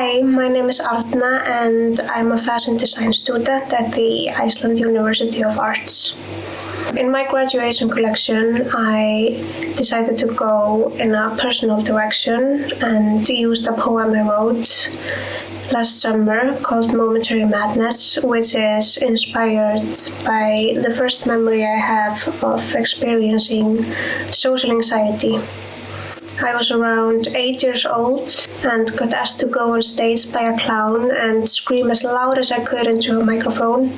Hi, my name is Arna and I'm a fashion design student at the Iceland University of Arts. In my graduation collection, I decided to go in a personal direction and used a poem I wrote last summer called Momentary Madness, which is inspired by the first memory I have of experiencing social anxiety. I was around 8 years old and got asked to go on stage by a clown and scream as loud as I could into a microphone,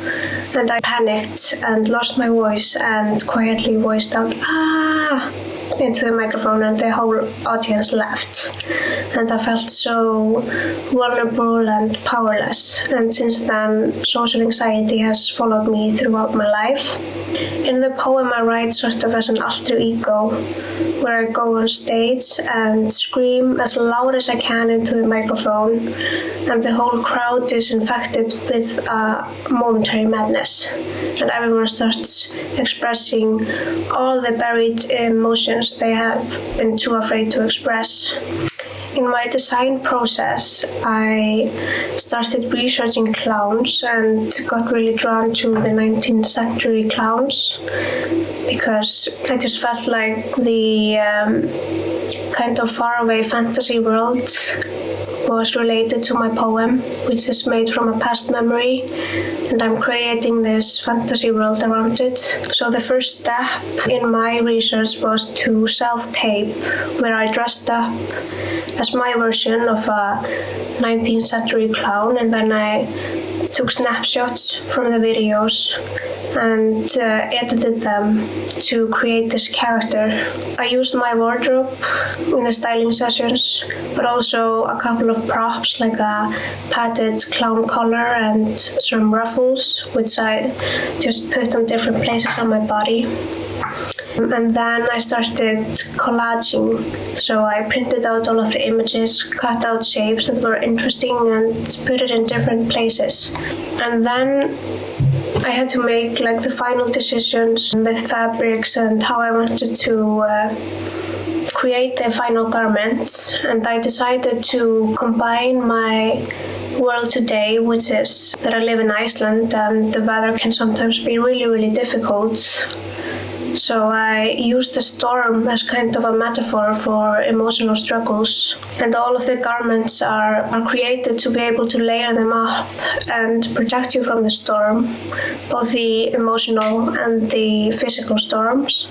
and I panicked and lost my voice and quietly voiced out "ah" into the microphone, and the whole audience laughed. And I felt so vulnerable and powerless, and since then social anxiety has followed me throughout my life. In the poem I write sort of as an alter ego, where I go on stage and scream as loud as I can into the microphone, and the whole crowd is infected with a momentary madness, and everyone starts expressing all the buried emotions they have been too afraid to express. In my design process, I started researching clowns and got really drawn to the 19th century clowns because I just felt like the kind of faraway fantasy world was related to my poem, which is made from a past memory, and I'm creating this fantasy world around it. So the first step in my research was to self-tape, where I dressed up as my version of a 19th century clown, and then I took snapshots from the videos and edited them to create this character. I used my wardrobe in the styling sessions, but also a couple of props like a padded clown collar and some ruffles, which I just put on different places on my body. And then I started collaging. So I printed out all of the images, cut out shapes that were interesting and put it in different places. And then I had to make like the final decisions with fabrics and how I wanted to create the final garments. And I decided to combine my world today, which is that I live in Iceland and the weather can sometimes be really, really difficult. So I used the storm as kind of a metaphor for emotional struggles, and all of the garments are created to be able to layer them up and protect you from the storm, both the emotional and the physical storms.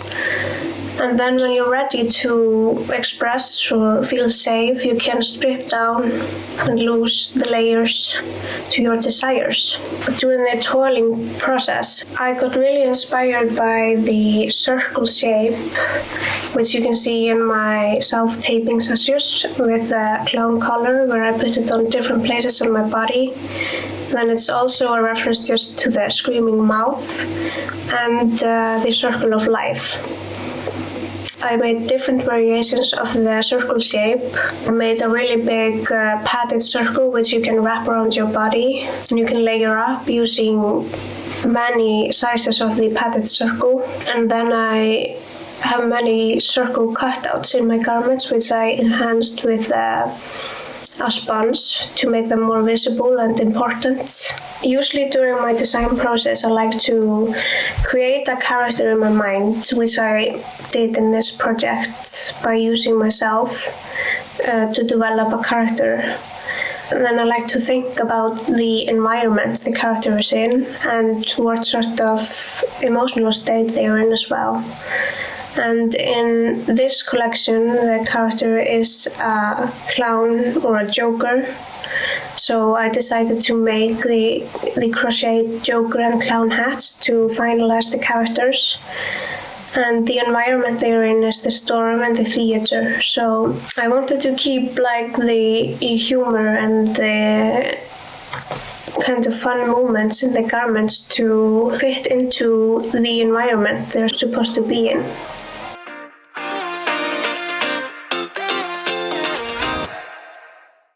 And then when you're ready to express or feel safe, you can strip down and lose the layers to your desires. During the twirling process, I got really inspired by the circle shape, which you can see in my self-taping sessions with the clown collar, where I put it on different places on my body. Then it's also a reference just to the screaming mouth and the circle of life. I made different variations of the circle shape. I made a really big padded circle which you can wrap around your body, and you can layer up using many sizes of the padded circle. And then I have many circle cutouts in my garments, which I enhanced with a sponge to make them more visible and important. Usually during my design process, I like to create a character in my mind, which I did in this project by using myself to develop a character. And then I like to think about the environment the character is in and what sort of emotional state they are in as well. And in this collection, the character is a clown or a joker. So I decided to make the crocheted joker and clown hats to finalize the characters. And the environment they're in is the storm and the theater. So I wanted to keep like the humor and the kind of fun moments in the garments to fit into the environment they're supposed to be in.